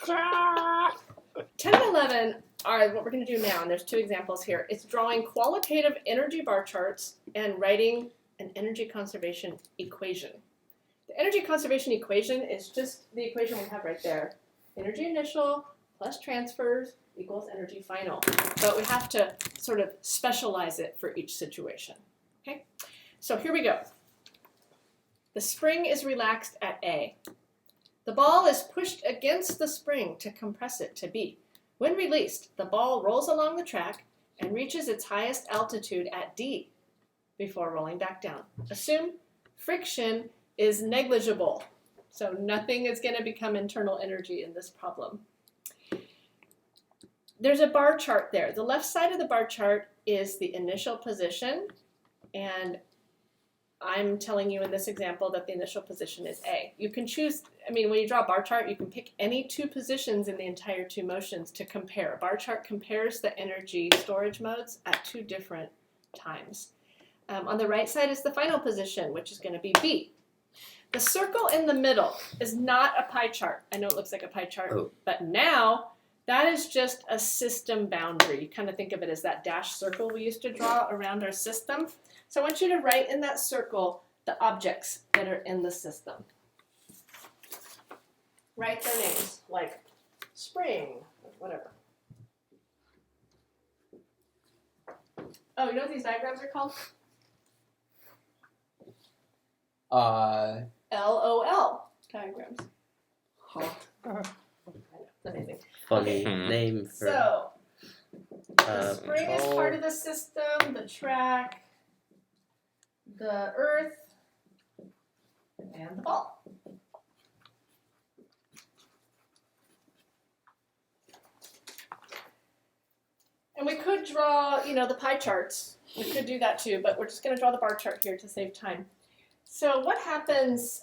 10 and 11 are what we're going to do now, and there's two examples here. It's drawing qualitative energy bar charts and writing an energy conservation equation. The energy conservation equation is just the equation we have right there. Energy initial plus transfers equals energy final. But we have to sort of specialize it for each situation. Okay? So here we go. The spring is relaxed at A. The ball is pushed against the spring to compress it to B. When released, the ball rolls along the track and reaches its highest altitude at D before rolling back down. Assume friction is negligible, so nothing is going to become internal energy in this problem. There's a bar chart there. The left side of the bar chart is the initial position, and I'm telling you in this example that the initial position is A. You can choose, when you draw a bar chart, you can pick any two positions in the entire two motions to compare. A bar chart compares the energy storage modes at two different times. On the right side is the final position, which is going to be B. The circle in the middle is not a pie chart. I know it looks like a pie chart, but now that is just a system boundary. You kind of think of it as that dashed circle we used to draw around our system. So I want you to write in that circle the objects that are in the system. Write their names, like spring, whatever. Oh, you know what these diagrams are called? LOL diagrams. Huh. I know, amazing. Funny name for. So, the spring is part of the system, the track, the earth, and the ball. And we could draw, the pie charts. We could do that too, but we're just going to draw the bar chart here to save time. So what happens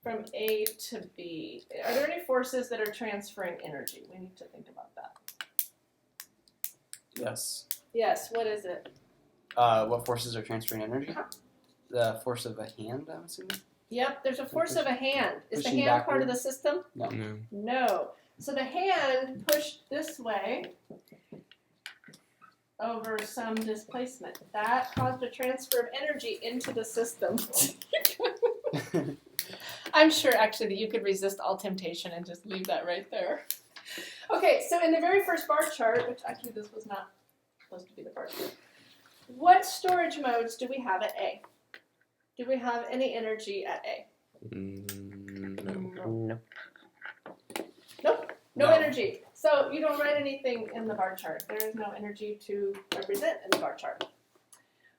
from A to B? Are there any forces that are transferring energy? We need to think about that. Yes. Yes, what is it? What forces are transferring energy? The force of a hand, I'm assuming? Yep, there's a force of a hand. Is the Pushing hand part of backwards? the system? No. No. So the hand pushed this way over some displacement. That caused a transfer of energy into the system. I'm sure actually that you could resist all temptation and just leave that right there. Okay, so in the very first bar chart, which actually this was not supposed to be the bar chart, what storage modes do we have at A? Do we have any energy at A? No. Nope, no No. energy. So you don't write anything in the bar chart. There is no energy to represent in the bar chart.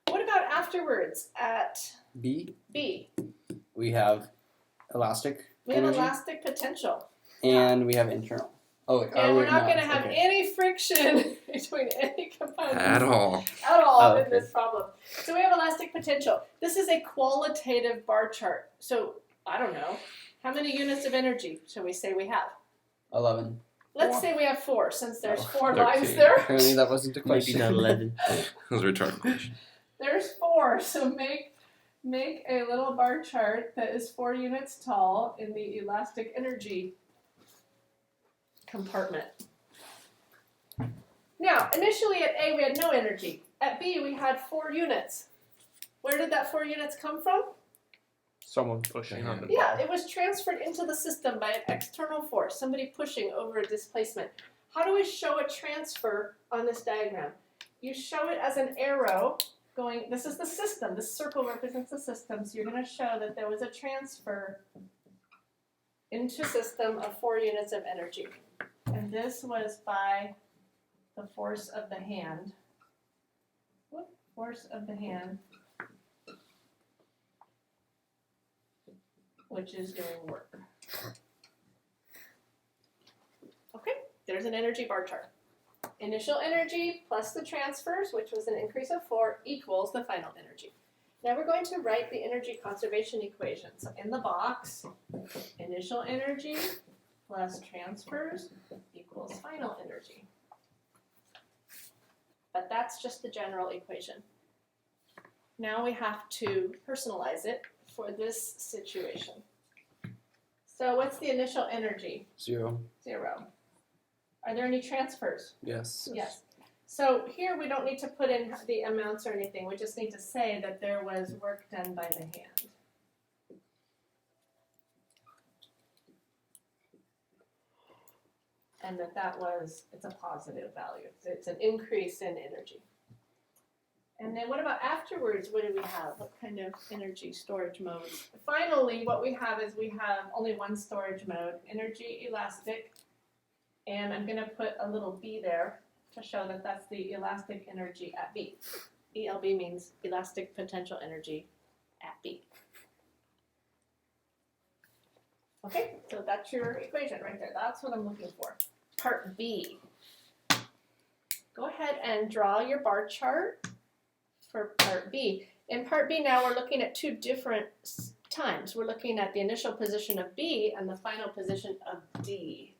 What about afterwards at B, B? we have elastic We have energy, elastic potential. and we have internal. And we're not going to have okay. any friction between any components At all. in this problem. So we have elastic potential. This is a qualitative bar chart. So, I don't know. How many units of energy shall we say we have? 11. Let's say we have 4, since there's 4 13. lines there. Apparently that wasn't a Maybe question. not 11. That was a retarded question. There's 4, so make a little bar chart that is 4 units tall in the elastic energy compartment. Now, initially at A we had no energy. At B we had 4 units. Where did that 4 units come from? Someone pushing on the Yeah, ball. it was transferred into the system by an external force, somebody pushing over a displacement. How do we show a transfer on this diagram? You show it as an arrow going, this is the system, this circle represents the system, so you're going to show that there was a transfer into system of 4 units of energy. And this was by the force of the hand. Force of the hand, which is doing work. Okay, there's an energy bar chart. Initial energy plus the transfers, which was an increase of 4, equals the final energy. Now we're going to write the energy conservation equation. So in the box, initial energy plus transfers equals final energy. But that's just the general equation. Now we have to personalize it for this situation. So what's the initial energy? 0. 0. Are there any transfers? Yes. Yes. So here we don't need to put in the amounts or anything. We just need to say that there was work done by the hand. And it's a positive value. So it's an increase in energy. And then what about afterwards? What do we have? What kind of energy storage modes? Finally, what we have is we have only one storage mode, energy elastic. And I'm going to put a little B there to show that that's the elastic energy at B. ELB means elastic potential energy at B. Okay, so that's your equation right there. That's what I'm looking for. Part B. Go ahead and draw your bar chart for part B. In part B now we're looking at two different times. We're looking at the initial position of B and the final position of D.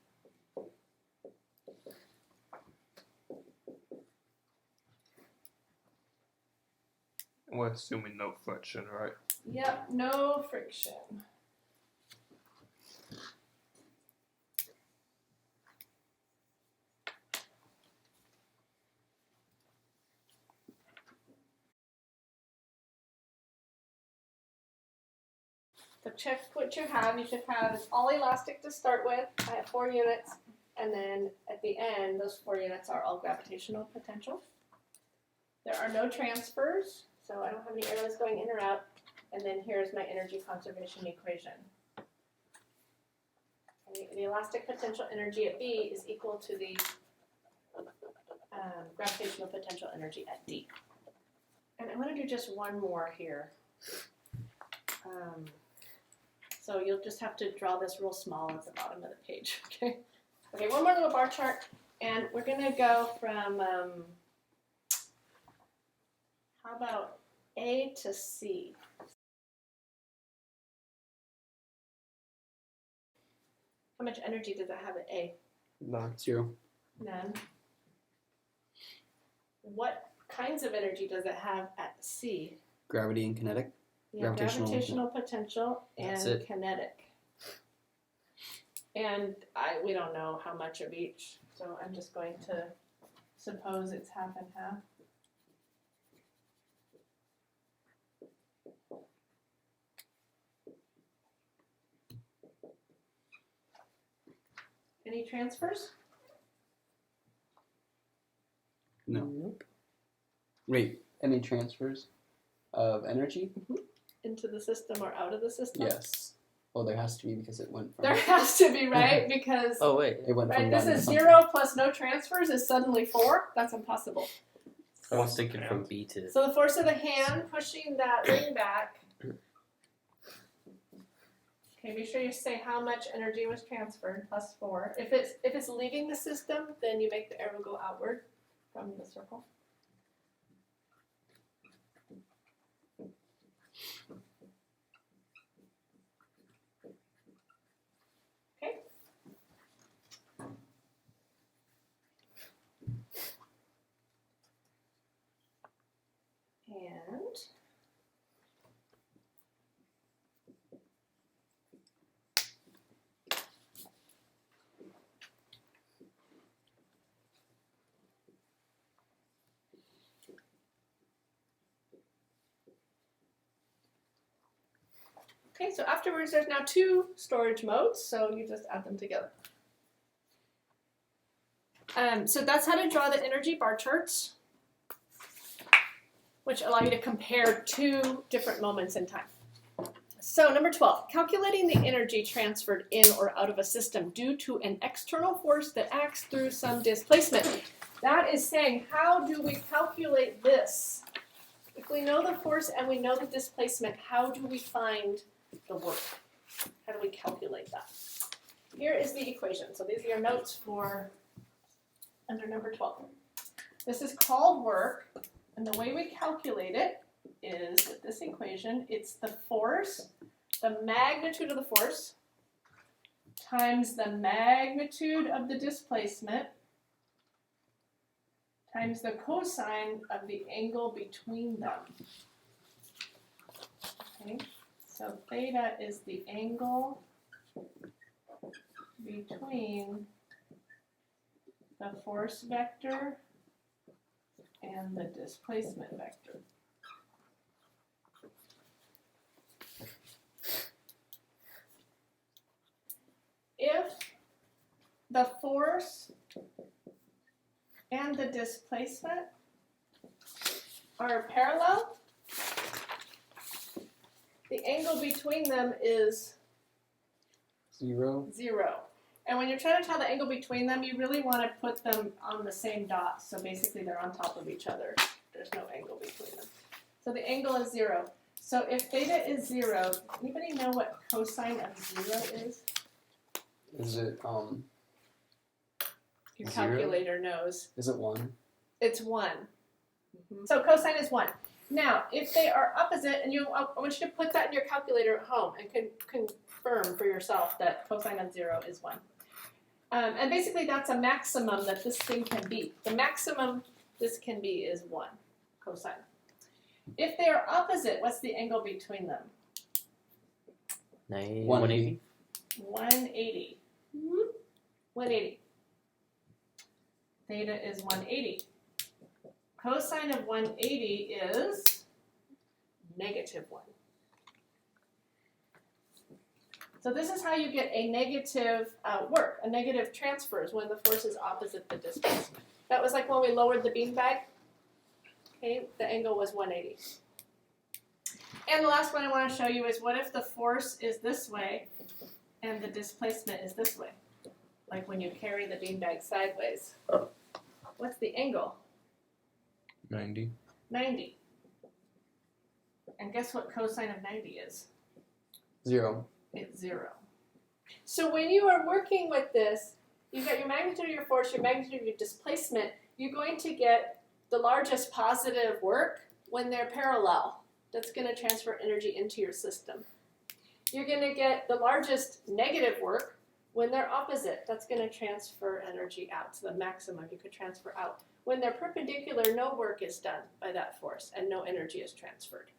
We're assuming no friction, right? Yep, no friction. So check what you have. You should have it's all elastic to start with. I have 4 units, and then at the end, those 4 units are all gravitational potential. There are no transfers, so I don't have any arrows going in or out. And then here's my energy conservation equation. Okay, the elastic potential energy at B is equal to the gravitational potential energy at D. And I'm going to do just one more here. So you'll just have to draw this real small at the bottom of the page, okay? Okay, one more little bar chart, and we're gonna go from, how about A to C? How much energy does it have at A? None. 0. None. What kinds of energy does it have at C? Gravity and kinetic. Yeah, Gravitational. gravitational potential That's and it. kinetic. And we don't know how much of each, so I'm just going to suppose it's half and half. Any transfers? No. Nope. Wait, any transfers of energy? Into the system or out of the system? Yes. Well, there has to be because it went from. There has to be, right? Because Oh wait. It went from right, this one to is something. 0 plus no transfers is suddenly 4. That's impossible. I was thinking from B to. So the force of the hand pushing that ring back. Okay, be sure you say how much energy was transferred, plus 4. If it's leaving the system, then you make the arrow go outward from the circle. Okay. And okay, so afterwards there's now 2 storage modes, so you just add them together. So that's how to draw the energy bar charts, which allow you to compare 2 different moments in time. So number 12, calculating the energy transferred in or out of a system due to an external force that acts through some displacement. That is saying, how do we calculate this? If we know the force and we know the displacement, how do we find the work? How do we calculate that? Here is the equation. So these are your notes for under number 12. This is called work, and the way we calculate it is with this equation. It's the force, the magnitude of the force, times the magnitude of the displacement, times the cosine of the angle between them. Okay, so theta is the angle between the force vector and the displacement vector. If the force and the displacement are parallel, the angle between them is 0. 0. And when you're trying to tell the angle between them, you really want to put them on the same dot. So basically they're on top of each other. There's no angle between them. So the angle is 0. So if theta is 0, anybody know what cosine of 0 is? Is it Your 0? calculator knows. Is it 1? It's 1. So cosine is 1. Now, if they are opposite, and I want you to put that in your calculator at home and confirm for yourself that cosine of 0 is 1. And basically that's a maximum that this thing can be. The maximum this can be is 1 cosine. If they are opposite, what's the angle between them? 180. 180. 180. Theta is 180. Cosine of 180 is negative 1. So this is how you get a negative work, a negative transfers when the force is opposite the displacement. That was like when we lowered the beanbag. Okay, the angle was 180. And the last one I want to show you is what if the force is this way and the displacement is this way? Like when you carry the beanbag sideways. What's the angle? 90. 90. And guess what cosine of 90 is? 0. It's 0. So when you are working with this, you've got your magnitude of your force, your magnitude of your displacement, you're going to get the largest positive work when they're parallel. That's going to transfer energy into your system. You're going to get the largest negative work when they're opposite. That's going to transfer energy out to the maximum you could transfer out. When they're perpendicular, no work is done by that force and no energy is transferred.